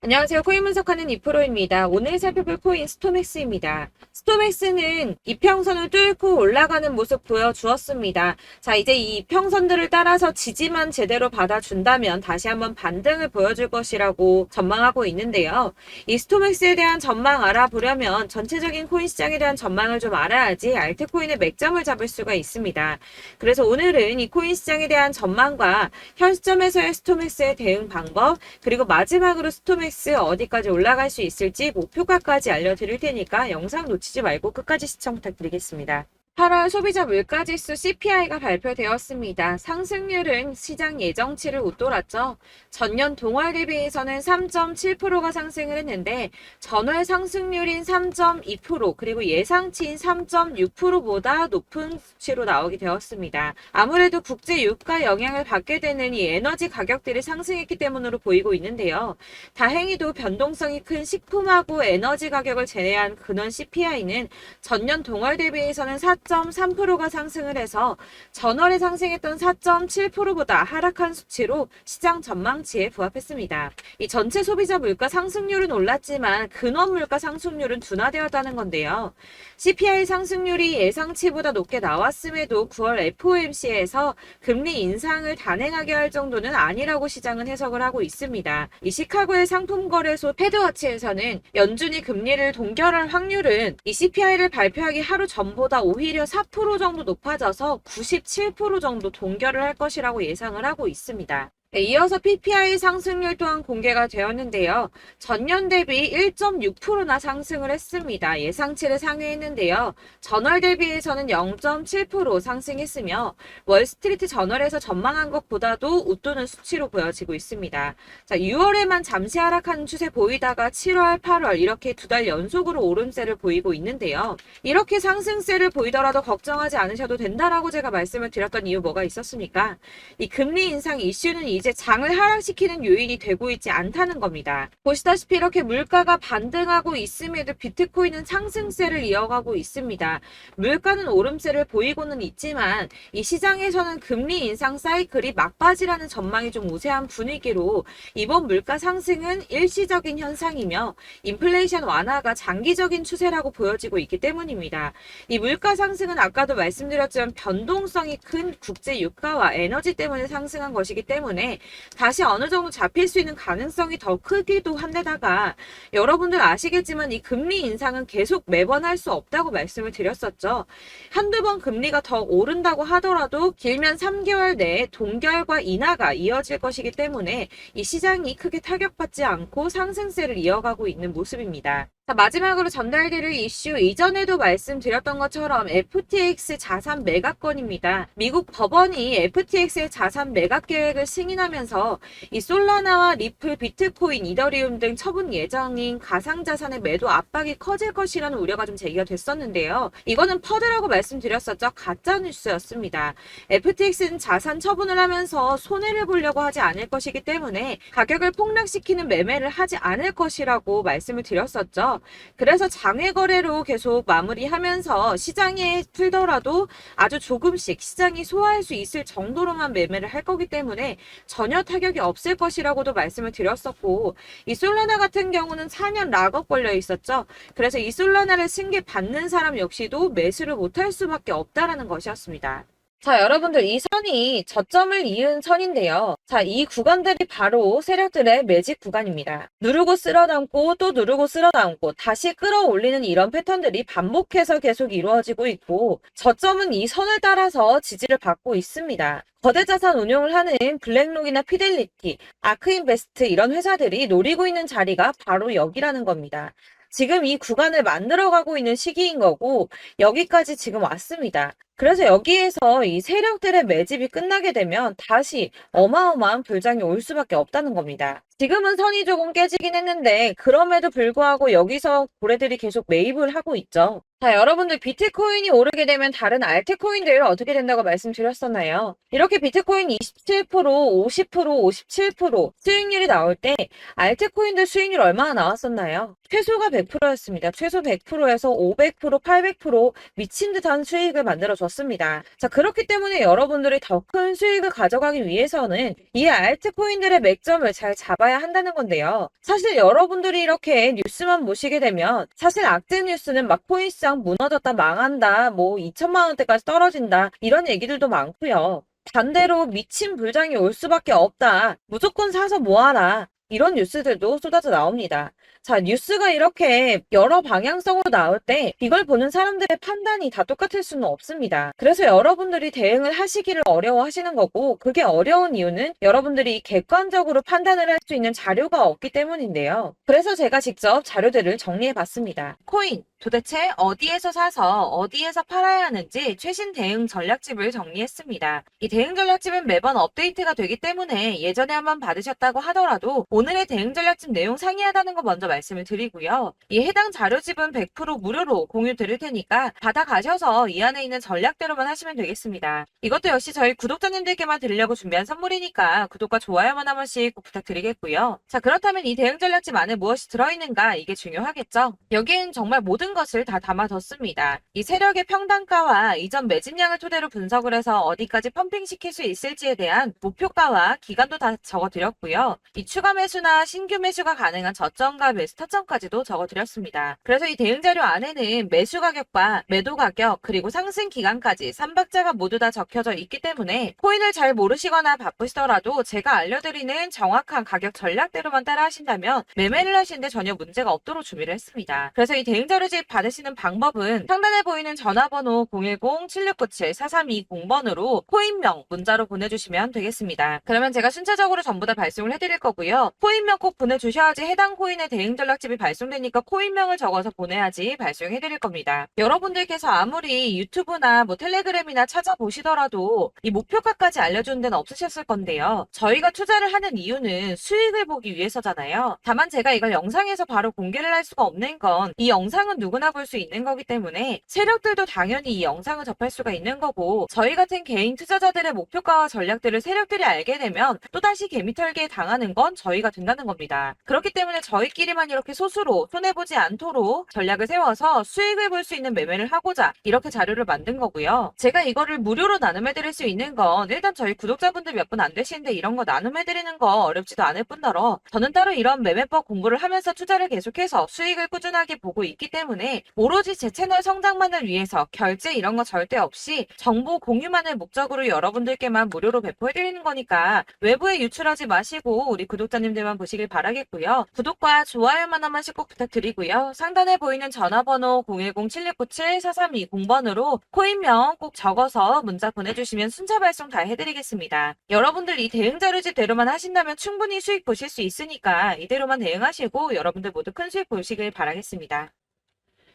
안녕하세요. 코인 분석하는 이프로입니다. 오늘 살펴볼 코인 스토맥스입니다. 스토맥스는 이평선을 뚫고 올라가는 모습 보여주었습니다. 자, 이제 이 이평선들을 따라서 지지만 제대로 받아준다면 다시 한번 반등을 보여줄 것이라고 전망하고 있는데요. 이 스토맥스에 대한 전망 알아보려면 전체적인 코인 시장에 대한 전망을 좀 알아야지 알트코인의 맥점을 잡을 수가 있습니다. 그래서 오늘은 이 코인 시장에 대한 전망과 현 시점에서의 스토맥스의 대응 방법, 그리고 마지막으로 스토맥스 어디까지 올라갈 수 있을지 목표가까지 알려드릴 테니까 영상 놓치지 말고 끝까지 시청 부탁드리겠습니다. 8월 소비자 물가지수 CPI가 발표되었습니다. 상승률은 시장 예정치를 웃돌았죠. 전년 동월 대비해서는 3.7%가 상승을 했는데 전월 상승률인 3.2% 그리고 예상치인 3.6%보다 높은 수치로 나오게 되었습니다. 아무래도 국제 유가 영향을 받게 되는 이 에너지 가격들이 상승했기 때문으로 보이고 있는데요. 다행히도 변동성이 큰 식품하고 에너지 가격을 제외한 근원 CPI는 전년 동월 대비해서는 4.3%가 상승을 해서 전월에 상승했던 4.7%보다 하락한 수치로 시장 전망치에 부합했습니다. 이 전체 소비자 물가 상승률은 올랐지만 근원 물가 상승률은 둔화되었다는 건데요. CPI 상승률이 예상치보다 높게 나왔음에도 9월 FOMC에서 금리 인상을 단행하게 할 정도는 아니라고 시장은 해석을 하고 있습니다. 이 시카고의 상품거래소 패드워치에서는 연준이 금리를 동결할 확률은 이 CPI를 발표하기 하루 전보다 오히려 4% 정도 높아져서 97% 정도 동결을 할 것이라고 예상을 하고 있습니다. 네, 이어서 PPI 상승률 또한 공개가 되었는데요. 전년 대비 1.6%나 상승을 했습니다. 예상치를 상회했는데요. 전월 대비해서는 0.7% 상승했으며 월스트리트 저널에서 전망한 것보다도 웃도는 수치로 보여지고 있습니다. 자, 6월에만 잠시 하락하는 추세 보이다가 7월, 8월 이렇게 두 달 연속으로 오름세를 보이고 있는데요. 이렇게 상승세를 보이더라도 걱정하지 않으셔도 된다라고 제가 말씀을 드렸던 이유 뭐가 있었습니까? 이 금리 인상 이슈는 이제 장을 하락시키는 요인이 되고 있지 않다는 겁니다. 보시다시피 이렇게 물가가 반등하고 있음에도 비트코인은 상승세를 이어가고 있습니다. 물가는 오름세를 보이고는 있지만 이 시장에서는 금리 인상 사이클이 막바지라는 전망이 좀 우세한 분위기로 이번 물가 상승은 일시적인 현상이며 인플레이션 완화가 장기적인 추세라고 보여지고 있기 때문입니다. 이 물가 상승은 아까도 말씀드렸지만 변동성이 큰 국제 유가와 에너지 때문에 상승한 것이기 때문에 다시 어느 정도 잡힐 수 있는 가능성이 더 크기도 한데다가 여러분들 아시겠지만 이 금리 인상은 계속 매번 할 수 없다고 말씀을 드렸었죠. 한두 번 금리가 더 오른다고 하더라도 길면 3개월 내에 동결과 인하가 이어질 것이기 때문에 이 시장이 크게 타격받지 않고 상승세를 이어가고 있는 모습입니다. 자, 마지막으로 전달드릴 이슈 이전에도 말씀드렸던 것처럼 FTX 자산 매각건입니다. 미국 법원이 FTX의 자산 매각 계획을 승인하면서 이 솔라나와 리플, 비트코인, 이더리움 등 처분 예정인 가상자산의 매도 압박이 커질 것이라는 우려가 좀 제기가 됐었는데요. 이거는 퍼드라고 말씀드렸었죠. 가짜 뉴스였습니다. FTX는 자산 처분을 하면서 손해를 보려고 하지 않을 것이기 때문에 가격을 폭락시키는 매매를 하지 않을 것이라고 말씀을 드렸었죠. 그래서 장외 거래로 계속 마무리하면서 시장에 풀더라도 아주 조금씩 시장이 소화할 수 있을 정도로만 매매를 할 거기 때문에 전혀 타격이 없을 것이라고도 말씀을 드렸었고 이 솔라나 같은 경우는 4년 락업 걸려 있었죠. 그래서 이 솔라나를 승계 받는 사람 역시도 매수를 못할 수밖에 없다라는 것이었습니다. 자, 여러분들 이 선이 저점을 이은 선인데요. 자, 이 구간들이 바로 세력들의 매직 구간입니다. 누르고 쓸어담고 또 누르고 쓸어담고 다시 끌어올리는 이런 패턴들이 반복해서 계속 이루어지고 있고 저점은 이 선을 따라서 지지를 받고 있습니다. 거대 자산 운용을 하는 블랙록이나 피델리티, 아크인베스트 이런 회사들이 노리고 있는 자리가 바로 여기라는 겁니다. 지금 이 구간을 만들어가고 있는 시기인 거고 여기까지 지금 왔습니다. 그래서 여기에서 이 세력들의 매집이 끝나게 되면 다시 어마어마한 불장이 올 수밖에 없다는 겁니다. 지금은 선이 조금 깨지긴 했는데 그럼에도 불구하고 여기서 고래들이 계속 매입을 하고 있죠. 자, 여러분들 비트코인이 오르게 되면 다른 알트코인들 어떻게 된다고 말씀드렸었나요? 이렇게 비트코인 27%, 50%, 57% 수익률이 나올 때 알트코인들 수익률 얼마나 나왔었나요? 최소가 100%였습니다. 최소 100%에서 500%, 800% 미친 듯한 수익을 만들어줬습니다. 자, 그렇기 때문에 여러분들이 더 큰 수익을 가져가기 위해서는 이 알트코인들의 맥점을 잘 잡아야 잡아야 한다는 건데요. 사실 여러분들이 이렇게 뉴스만 보시게 되면 사실 악재 뉴스는 막 코인시장 무너졌다, 망한다, 뭐 2천만 원대까지 떨어진다 이런 얘기들도 많고요. 반대로 미친 불장이 올 수밖에 없다. 무조건 사서 모아라. 이런 뉴스들도 쏟아져 나옵니다. 자, 뉴스가 이렇게 여러 방향성으로 나올 때 이걸 보는 사람들의 판단이 다 똑같을 수는 없습니다. 그래서 여러분들이 대응을 하시기를 어려워하시는 거고, 그게 어려운 이유는 여러분들이 객관적으로 판단을 할 수 있는 자료가 없기 때문인데요. 그래서 제가 직접 자료들을 정리해 봤습니다. 코인, 도대체 어디에서 사서 어디에서 팔아야 하는지 최신 대응 전략집을 정리했습니다. 이 대응 전략집은 매번 업데이트가 되기 때문에 예전에 한번 받으셨다고 하더라도 오늘의 대응 전략집 내용 상이하다는 거 먼저 말씀을 드리고요. 이 해당 자료집은 100% 무료로 공유 드릴 테니까 받아가셔서 이 안에 있는 전략대로만 하시면 되겠습니다. 이것도 역시 저희 구독자님들께만 드리려고 준비한 선물이니까 구독과 좋아요만 한 번씩 꼭 부탁드리겠고요. 자, 그렇다면 이 대응 전략집 안에 무엇이 들어있는가, 이게 중요하겠죠? 여기엔 정말 모든 것을 다 담아뒀습니다. 이 세력의 평단가와 이전 매집량을 토대로 분석을 해서 어디까지 펌핑시킬 수 있을지에 대한 목표가와 기간도 다 적어드렸고요. 이 추가 매수나 신규 매수가 가능한 저점과 매수 타점까지도 적어드렸습니다. 그래서 이 대응 자료 안에는 매수 가격과 매도 가격 그리고 상승 기간까지 3박자가 모두 다 적혀져 있기 때문에 코인을 잘 모르시거나 바쁘시더라도 제가 알려드리는 정확한 가격 전략대로만 따라 하신다면 매매를 하시는데 전혀 문제가 없도록 준비를 했습니다. 그래서 이 대응 자료집 받으시는 방법은 상단에 보이는 전화번호 010-7697-4320번으로 코인명 문자로 보내주시면 되겠습니다. 그러면 제가 순차적으로 전부 다 발송을 해드릴 거고요. 코인명 꼭 보내주셔야지 해당 코인의 대응 전략집이 발송되니까 코인명을 적어서 보내야지 발송해드릴 겁니다. 여러분들께서 아무리 유튜브나 뭐 텔레그램이나 찾아보시더라도 이 목표가까지 알려주는 데는 없으셨을 건데요. 저희가 투자를 하는 이유는 수익을 보기 위해서잖아요. 다만 제가 이걸 영상에서 바로 공개를 할 수가 없는 건 이 영상은 누구나 볼 수 있는 거기 때문에 세력들도 당연히 이 영상을 접할 수가 있는 거고, 저희 같은 개인 투자자들의 목표가와 전략들을 세력들이 알게 되면 또다시 개미털기에 당하는 건 저희가 된다는 겁니다. 그렇기 때문에 저희끼리만 이렇게 소수로 손해보지 않도록 전략을 세워서 수익을 볼 수 있는 매매를 하고자 이렇게 자료를 만든 거고요. 제가 이거를 무료로 나눔해드릴 수 있는 건 일단 저희 구독자분들 몇 분 안 되시는데 이런 거 나눔해드리는 거 어렵지도 않을 뿐더러 저는 따로 이런 매매법 공부를 하면서 투자를 계속해서 수익을 꾸준하게 보고 있기 때문에 오로지 제 채널 성장만을 위해서 결제 이런 거 절대 없이 정보 공유만을 목적으로 여러분들께만 무료로 배포해드리는 거니까 외부에 유출하지 마시고 우리 구독자님들만 보시길 바라겠고요. 구독과 좋아요만 한 번씩 꼭 부탁드리고요. 상단에 보이는 전화번호 010-7697-4320번으로 코인명 꼭 적어서 문자 보내주시면 순차 발송 다 해드리겠습니다. 여러분들 이 대응 자료집대로만 하신다면 충분히 수익 보실 수 있으니까 이대로만 대응하시고 여러분들 모두 큰 수익 보시길 바라겠습니다.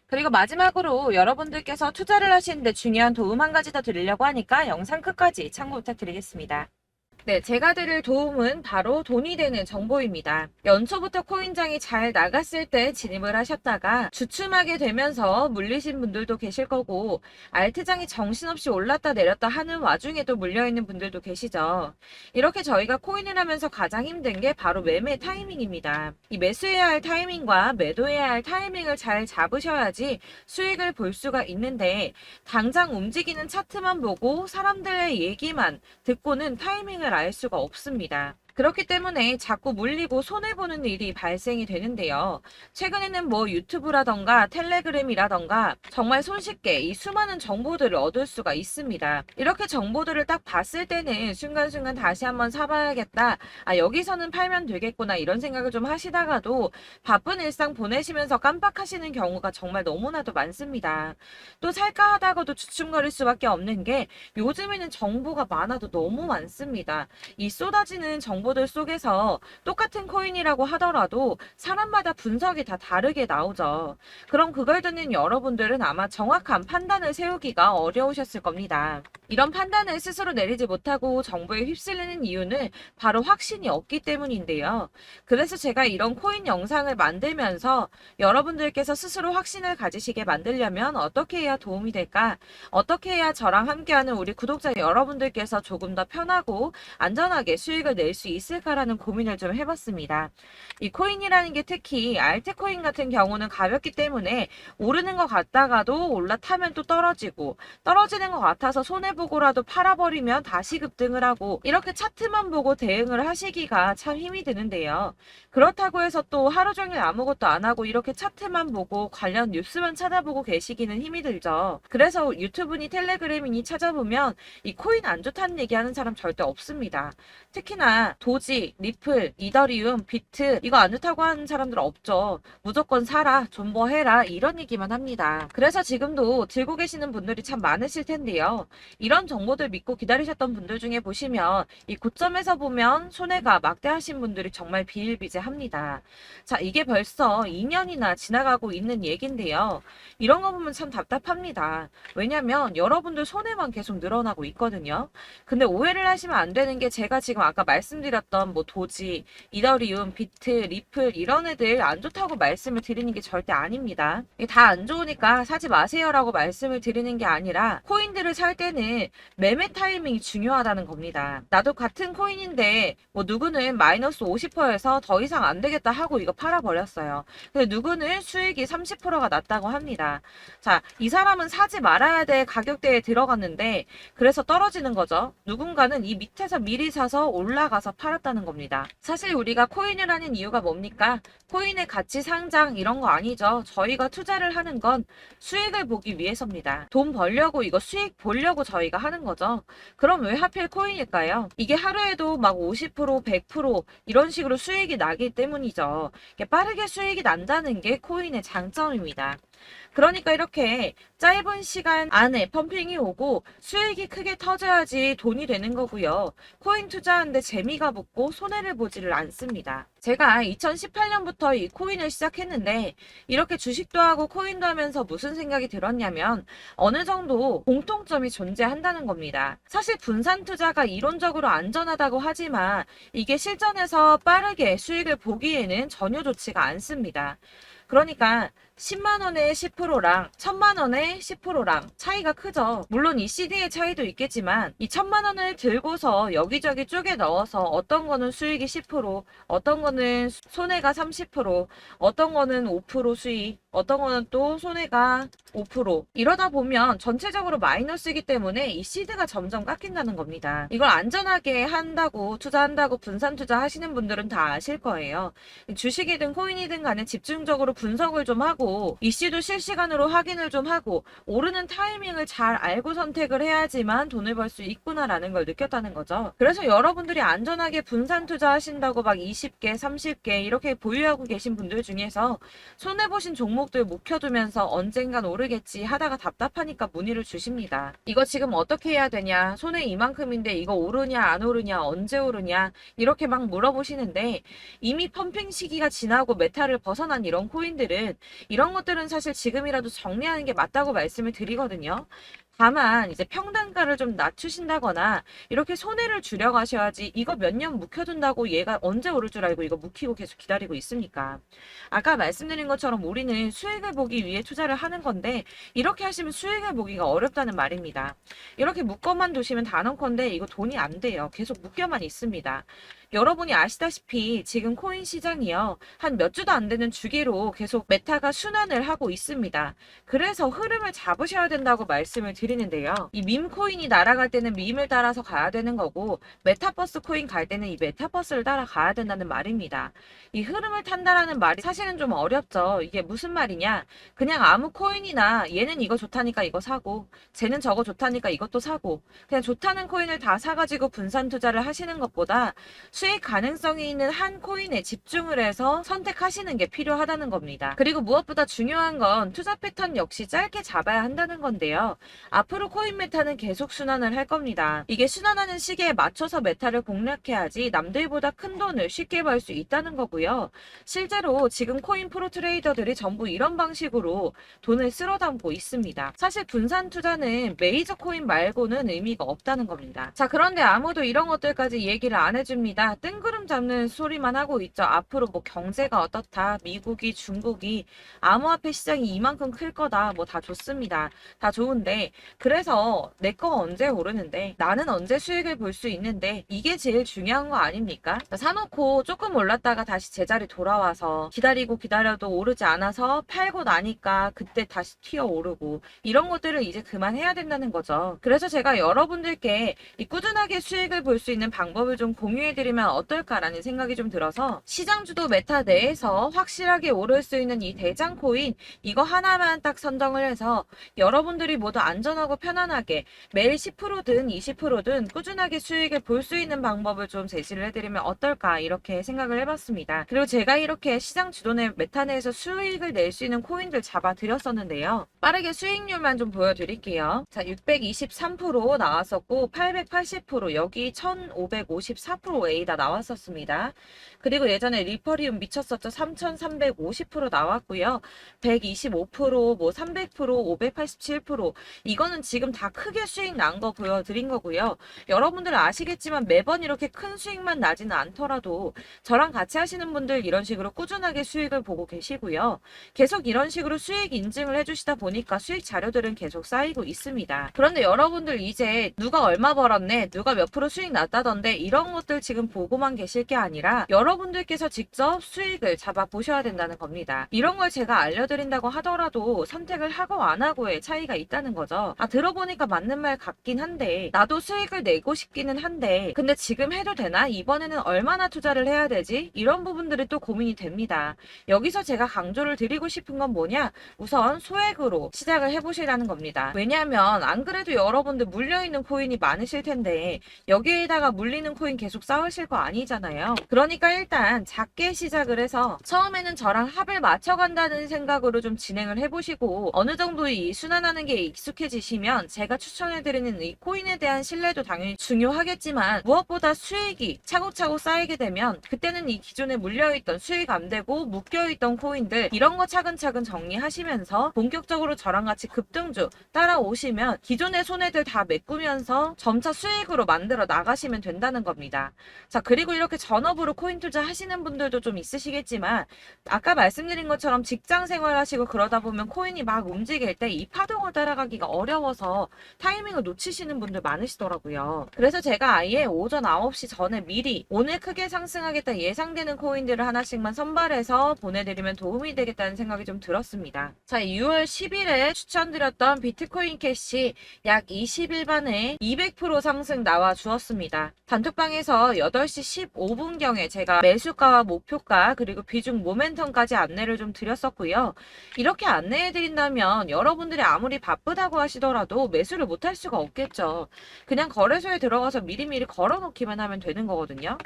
그리고 마지막으로 여러분들께서 투자를 하시는데 중요한 도움 한 가지 더 드리려고 하니까 영상 끝까지 참고 부탁드리겠습니다. 네, 제가 드릴 도움은 바로 돈이 되는 정보입니다. 연초부터 코인장이 잘 나갔을 때 진입을 하셨다가 주춤하게 되면서 물리신 분들도 계실 거고, 알트장이 정신없이 올랐다 내렸다 하는 와중에도 물려있는 분들도 계시죠. 이렇게 저희가 코인을 하면서 가장 힘든 게 바로 매매 타이밍입니다. 이 매수해야 할 타이밍과 매도해야 할 타이밍을 잘 잡으셔야지 수익을 볼 수가 있는데, 당장 움직이는 차트만 보고 사람들의 얘기만 듣고는 타이밍을 알 수가 없습니다. 그렇기 때문에 자꾸 물리고 손해보는 일이 발생이 되는데요. 최근에는 뭐 유튜브라던가 텔레그램이라던가 정말 손쉽게 이 수많은 정보들을 얻을 수가 있습니다. 이렇게 정보들을 딱 봤을 때는 순간순간 다시 한번 사봐야겠다, 아 여기서는 팔면 되겠구나 이런 생각을 좀 하시다가도 바쁜 일상 보내시면서 깜빡하시는 경우가 정말 너무나도 많습니다. 또 살까 하다가도 주춤거릴 수밖에 없는 게 요즘에는 정보가 많아도 너무 많습니다. 이 쏟아지는 정보들 속에서 똑같은 코인이라고 하더라도 사람마다 분석이 다 다르게 나오죠. 그럼 그걸 듣는 여러분들은 아마 정확한 판단을 세우기가 어려우셨을 겁니다. 이런 판단을 스스로 내리지 못하고 정보에 휩쓸리는 이유는 바로 확신이 없기 때문인데요. 그래서 제가 이런 코인 영상을 만들면서 여러분들께서 스스로 확신을 가지시게 만들려면 어떻게 해야 도움이 될까? 어떻게 해야 저랑 함께하는 우리 구독자 여러분들께서 조금 더 편하고 안전하게 수익을 낼 수 있을까라는 고민을 좀 해봤습니다. 이 코인이라는 게 특히 알트코인 같은 경우는 가볍기 때문에 오르는 것 같다가도 올라타면 또 떨어지고 떨어지는 것 같아서 손해보고라도 팔아버리면 다시 급등을 하고 이렇게 차트만 보고 대응을 하시기가 참 힘이 드는데요. 그렇다고 해서 또 하루 종일 아무것도 안 하고 이렇게 차트만 보고 관련 뉴스만 찾아보고 계시기는 힘이 들죠. 그래서 유튜브니 텔레그램이니 찾아보면 이 코인 안 좋다는 얘기하는 사람 절대 없습니다. 특히나 도지, 리플, 이더리움, 비트 이거 안 좋다고 하는 사람들 없죠. 무조건 사라, 존버해라 이런 얘기만 합니다. 그래서 지금도 들고 계시는 분들이 참 많으실 텐데요. 이런 정보들 믿고 기다리셨던 분들 중에 보시면 이 고점에서 보면 손해가 막대하신 분들이 정말 비일비재합니다. 자, 이게 벌써 2년이나 지나가고 있는 얘긴데요. 이런 거 보면 참 답답합니다. 왜냐면 여러분들 손해만 계속 늘어나고 있거든요. 근데 오해를 하시면 안 되는 게 제가 지금 아까 말씀드렸던 뭐 도지, 이더리움, 비트, 리플 이런 애들 안 좋다고 말씀을 드리는 게 절대 아닙니다. 다 안 좋으니까 사지 마세요라고 말씀을 드리는 게 아니라 코인들을 살 때는 매매 타이밍이 중요하다는 겁니다. 나도 같은 코인인데 뭐 누구는 마이너스 50%에서 더 이상 안 되겠다 하고 이거 팔아버렸어요. 근데 누구는 수익이 30%가 났다고 합니다. 자, 이 사람은 사지 말아야 될 가격대에 들어갔는데 그래서 떨어지는 거죠. 누군가는 이 밑에서 미리 사서 올라가서 팔았다는 겁니다. 사실 우리가 코인을 하는 이유가 뭡니까? 코인의 가치 상장 이런 거 아니죠. 저희가 투자를 하는 건 수익을 보기 위해서입니다. 돈 벌려고 이거 수익 보려고 저희가 하는 거죠. 그럼 왜 하필 코인일까요? 이게 하루에도 막 50%, 100% 이런 식으로 수익이 나기 때문이죠. 빠르게 수익이 난다는 게 코인의 장점입니다. 그러니까 이렇게 짧은 시간 안에 펌핑이 오고 수익이 크게 터져야지 돈이 되는 거고요. 코인 투자하는데 재미가 붙고 손해를 보지를 않습니다. 제가 2018년부터 이 코인을 시작했는데 이렇게 주식도 하고 코인도 하면서 무슨 생각이 들었냐면 어느 정도 공통점이 존재한다는 겁니다. 사실 분산 투자가 이론적으로 안전하다고 하지만 이게 실전에서 빠르게 수익을 보기에는 전혀 좋지가 않습니다. 그러니까 10만원에 10%랑 1000만원에 10%랑 차이가 크죠. 물론 이 CD의 차이도 있겠지만 이 1000만원을 들고서 여기저기 쪼개 넣어서 어떤 거는 수익이 10%, 어떤 거는 손해가 30%, 어떤 거는 5% 수익, 어떤 거는 또 손해가 5% 이러다 보면 전체적으로 마이너스이기 때문에 이 시드가 점점 깎인다는 겁니다. 이걸 안전하게 한다고 투자한다고 분산 투자하시는 분들은 다 아실 거예요. 주식이든 코인이든 간에 집중적으로 분석을 좀 하고 이슈도 실시간으로 확인을 좀 하고 오르는 타이밍을 잘 알고 선택을 해야지만 돈을 벌 수 있구나라는 걸 느꼈다는 거죠. 그래서 여러분들이 안전하게 분산 투자하신다고 막 20개, 30개 이렇게 보유하고 계신 분들 중에서 손해보신 종목들 묵혀두면서 언젠간 오르겠지 하다가 답답하니까 문의를 주십니다. 이거 지금 어떻게 해야 되냐? 손해 이만큼인데 이거 오르냐 안 오르냐 언제 오르냐 이렇게 막 물어보시는데 이미 펌핑 시기가 지나고 메타를 벗어난 이런 코인들은 이런 것들은 사실 지금이라도 정리하는 게 맞다고 말씀을 드리거든요. 다만 이제 평단가를 좀 낮추신다거나 이렇게 손해를 줄여가셔야지 이거 몇 년 묵혀둔다고 얘가 언제 오를 줄 알고 이거 묵히고 계속 기다리고 있습니까? 아까 말씀드린 것처럼 우리는 수익을 보기 위해 투자를 하는 건데 이렇게 하시면 수익을 보기가 어렵다는 말입니다. 이렇게 묶어만 두시면 단언컨대 이거 돈이 안 돼요. 계속 묶여만 있습니다. 여러분이 아시다시피 지금 코인 시장이요. 한 몇 주도 안 되는 주기로 계속 메타가 순환을 하고 있습니다. 그래서 흐름을 잡으셔야 된다고 말씀을 드리는데요. 이 밈 코인이 날아갈 때는 밈을 따라서 가야 되는 거고 메타버스 코인 갈 때는 이 메타버스를 따라가야 된다는 말입니다. 이 흐름을 탄다라는 말이 사실은 좀 어렵죠. 이게 무슨 말이냐? 그냥 아무 코인이나 얘는 이거 좋다니까 이거 사고 쟤는 저거 좋다니까 이것도 사고 그냥 좋다는 코인을 다 사가지고 분산 투자를 하시는 것보다 수익 가능성이 있는 한 코인에 집중을 해서 선택하시는 게 필요하다는 겁니다. 그리고 무엇보다 중요한 건 투자 패턴 역시 짧게 잡아야 한다는 건데요. 앞으로 코인 메타는 계속 순환을 할 겁니다. 이게 순환하는 시기에 맞춰서 메타를 공략해야지 남들보다 큰 돈을 쉽게 벌 수 있다는 거고요. 실제로 지금 코인 프로 트레이더들이 전부 이런 방식으로 돈을 쓸어 담고 있습니다. 사실 분산 투자는 메이저 코인 말고는 의미가 없다는 겁니다. 자, 그런데 아무도 이런 것들까지 얘기를 안 해줍니다. 아니라 뜬구름 잡는 소리만 하고 있죠. 앞으로 뭐 경제가 어떻다, 미국이, 중국이 암호화폐 시장이 이만큼 클 거다, 뭐 다 좋습니다. 다 좋은데 그래서 내 거가 언제 오르는데 나는 언제 수익을 볼 수 있는데 이게 제일 중요한 거 아닙니까? 사놓고 조금 올랐다가 다시 제자리 돌아와서 기다리고 기다려도 오르지 않아서 팔고 나니까 그때 다시 튀어 오르고 이런 것들을 이제 그만해야 된다는 거죠. 그래서 제가 여러분들께 이 꾸준하게 수익을 볼 수 있는 방법을 좀 공유해드리면 어떨까라는 생각이 좀 들어서 시장주도 메타 내에서 확실하게 오를 수 있는 이 대장 코인 이거 하나만 딱 선정을 해서 여러분들이 모두 안전하고 편안하게 매일 10%든 20%든 꾸준하게 수익을 볼 수 있는 방법을 좀 제시를 해드리면 어떨까 이렇게 생각을 해봤습니다. 그리고 제가 이렇게 시장 주도내 메타 내에서 수익을 낼 수 있는 코인들 잡아드렸었는데요. 빠르게 수익률만 좀 보여드릴게요. 자, 623% 나왔었고 880% 여기 1554%A다 나왔었습니다. 그리고 예전에 리퍼리움 미쳤었죠. 3350% 나왔고요. 125%, 뭐 300%, 587% 이거는 지금 다 크게 수익 난 거 보여드린 거고요. 여러분들 아시겠지만 매번 이렇게 큰 수익만 나지는 않더라도 저랑 같이 하시는 분들 이런 식으로 꾸준하게 수익을 보고 계시고요. 계속 이런 식으로 수익 인증을 해주시다 보니까 수익 자료들은 계속 쌓이고 있습니다. 그런데 여러분들 이제 누가 얼마 벌었네, 누가 몇 프로 수익 났다던데 이런 것들 지금 보고만 계실 게 아니라 여러분들께서 직접 수익을 잡아 보셔야 된다는 겁니다. 이런 걸 제가 알려드린다고 하더라도 선택을 하고 안 하고의 차이가 있다는 거죠. 들어보니까 맞는 말 같긴 한데 나도 수익을 내고 싶기는 한데 근데 지금 해도 되나? 이번에는 얼마나 투자를 해야 되지? 이런 부분들이 또 고민이 됩니다. 여기서 제가 강조를 드리고 싶은 건 뭐냐? 우선 소액으로 시작을 해보시라는 겁니다. 왜냐하면 안 그래도 여러분들 물려있는 코인이 많으실 텐데 여기에다가 물리는 코인 계속 쌓으실 거 아니잖아요. 그러니까 일단 작게 시작을 해서 처음에는 저랑 합을 맞춰간다는 생각으로 좀 진행을 해보시고 어느 정도 이 순환하는 게 익숙해지시면 제가 추천해드리는 이 코인에 대한 신뢰도 당연히 중요하겠지만 무엇보다 수익이 차곡차곡 쌓이게 되면 그때는 이 기존에 물려있던 수익 안 되고 묶여있던 코인들 이런 거 차근차근 정리하시면서 본격적으로 저랑 같이 급등주 따라오시면 기존의 손해들 다 메꾸면서 점차 수익으로 만들어 나가시면 된다는 겁니다. 자, 그리고 이렇게 전업으로 코인 투자 하시는 분들도 좀 있으시겠지만 아까 말씀드린 것처럼 직장 생활하시고 그러다 보면 코인이 막 움직일 때 이 파동을 따라가기가 어려워서 타이밍을 놓치시는 분들 많으시더라고요. 그래서 제가 아예 오전 9시 전에 미리 오늘 크게 상승하겠다 예상되는 코인들을 하나씩만 선발해서 보내드리면 도움이 되겠다는 생각이 좀 들었습니다. 자, 6월 10일에 추천드렸던 비트코인 캐시 약 20일 만에 200% 상승 나와 주었습니다. 단톡방에서 8시 15분경에 제가 매수가와 목표가 그리고 비중 모멘텀까지 안내를 좀 드렸었고요. 이렇게 안내해드린다면 여러분들이 아무리 바쁘다고 하시더라도 매수를 못할 수가 없겠죠. 그냥 거래소에 들어가서 미리미리 걸어놓기만 하면 되는 거거든요.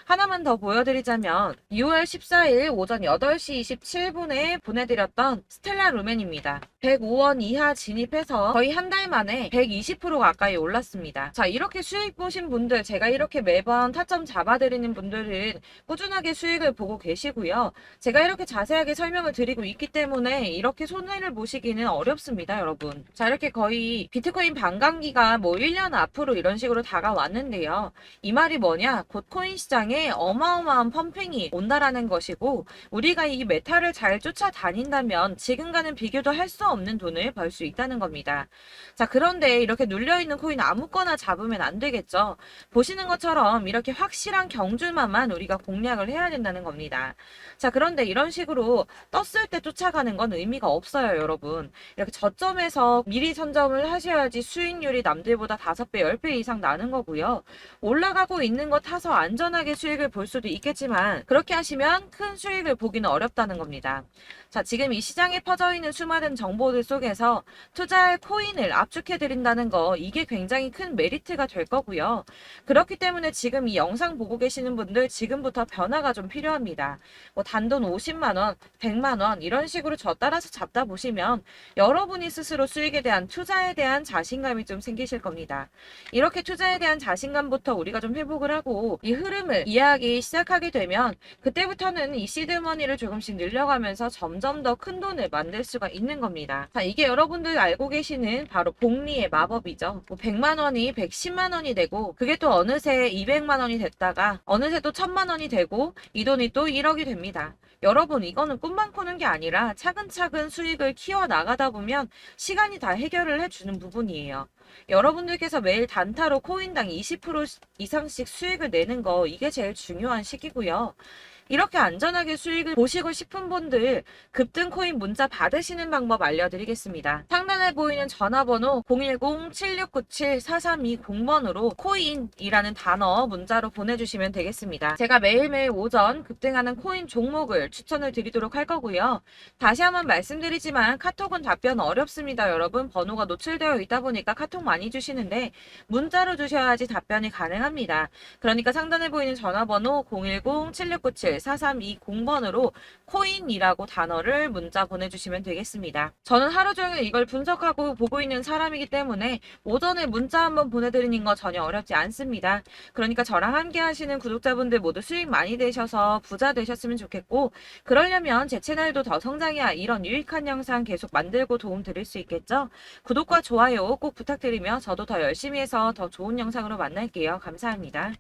하나만 더 보여드리자면 6월 14일 오전 8시 27분에 보내드렸던 스텔라 루멘입니다. 105원 이하 진입해서 거의 한 달 만에 120% 가까이 올랐습니다. 자, 이렇게 수익 보신 분들 제가 이렇게 매번 타점 잡아드리는 분들은 꾸준하게 수익을 보고 계시고요. 제가 이렇게 자세하게 설명을 드리고 있기 때문에 이렇게 손해를 보시기는 어렵습니다, 여러분. 자, 이렇게 거의 비트코인 반감기가 뭐 1년 앞으로 이런 식으로 다가왔는데요. 이 말이 뭐냐? 곧 코인 시장에 어마어마한 펌핑이 온다라는 것이고 우리가 이 메타를 잘 쫓아다닌다면 지금과는 비교도 할 수 없는 돈을 벌 수 있다는 겁니다. 자, 그런데 이렇게 눌려있는 코인 아무거나 잡으면 안 되겠죠. 보시는 것처럼 이렇게 확실한 경주만만 우리가 공략을 해야 된다는 겁니다. 자, 그런데 이런 식으로 떴을 때 쫓아가는 건 의미가 없어요, 여러분. 이렇게 저점에서 미리 선점을 하셔야지 수익률이 남들보다 5배, 10배 이상 나는 거고요. 올라가고 있는 거 타서 안전하게 수익을 볼 수도 있겠지만 그렇게 하시면 큰 수익을 보기는 어렵다는 겁니다. 자, 지금 이 시장에 퍼져 있는 수많은 정보들 속에서 투자할 코인을 압축해드린다는 거 이게 굉장히 큰 메리트가 될 거고요. 그렇기 때문에 지금 이 영상 보고 계시는 분들 지금부터 변화가 좀 필요합니다. 뭐 단돈 50만원, 100만원 이런 식으로 저 따라서 잡다 보시면 여러분이 스스로 수익에 대한 투자에 대한 자신감이 좀 생기실 겁니다. 이렇게 투자에 대한 자신감부터 우리가 좀 회복을 하고 이 흐름을 이해하기 시작하게 되면 그때부터는 이 시드머니를 조금씩 늘려가면서 점점 더 큰 돈을 만들 수가 있는 겁니다. 자, 이게 여러분들 알고 계시는 바로 복리의 마법이죠. 뭐 100만원이 110만원이 되고 그게 또 어느새 200만원이 있다가 어느새 또 1,000만 원이 되고 이 돈이 또 1억이 됩니다. 여러분, 이거는 꿈만 꾸는 게 아니라 차근차근 수익을 키워 나가다 보면 시간이 다 해결을 해주는 부분이에요. 여러분들께서 매일 단타로 코인당 20% 이상씩 수익을 내는 거, 이게 제일 중요한 시기고요. 이렇게 안전하게 수익을 보시고 싶은 분들 급등 코인 문자 받으시는 방법 알려드리겠습니다. 상단에 보이는 전화번호 010-7697-4320번으로 코인이라는 단어 문자로 보내주시면 되겠습니다. 제가 매일매일 오전 급등하는 코인 종목을 추천을 드리도록 할 거고요. 다시 한번 말씀드리지만 카톡은 답변 어렵습니다. 여러분, 번호가 노출되어 있다 보니까 카톡 많이 주시는데 문자로 주셔야지 답변이 가능합니다. 그러니까 상단에 보이는 전화번호 010-7697-4320번으로 코인이라고 단어를 문자 보내주시면 되겠습니다. 저는 하루 종일 이걸 분석하고 보고 있는 사람이기 때문에 오전에 문자 한번 보내드리는 거 전혀 어렵지 않습니다. 그러니까 저랑 함께 하시는 구독자분들 모두 수익 많이 되셔서 부자 되셨으면 좋겠고, 그러려면 제 채널도 더 성장해야 이런 유익한 영상 계속 만들고 도움 드릴 수 있겠죠? 구독과 좋아요 꼭 부탁드리며 저도 더 열심히 해서 더 좋은 영상으로 만날게요. 감사합니다.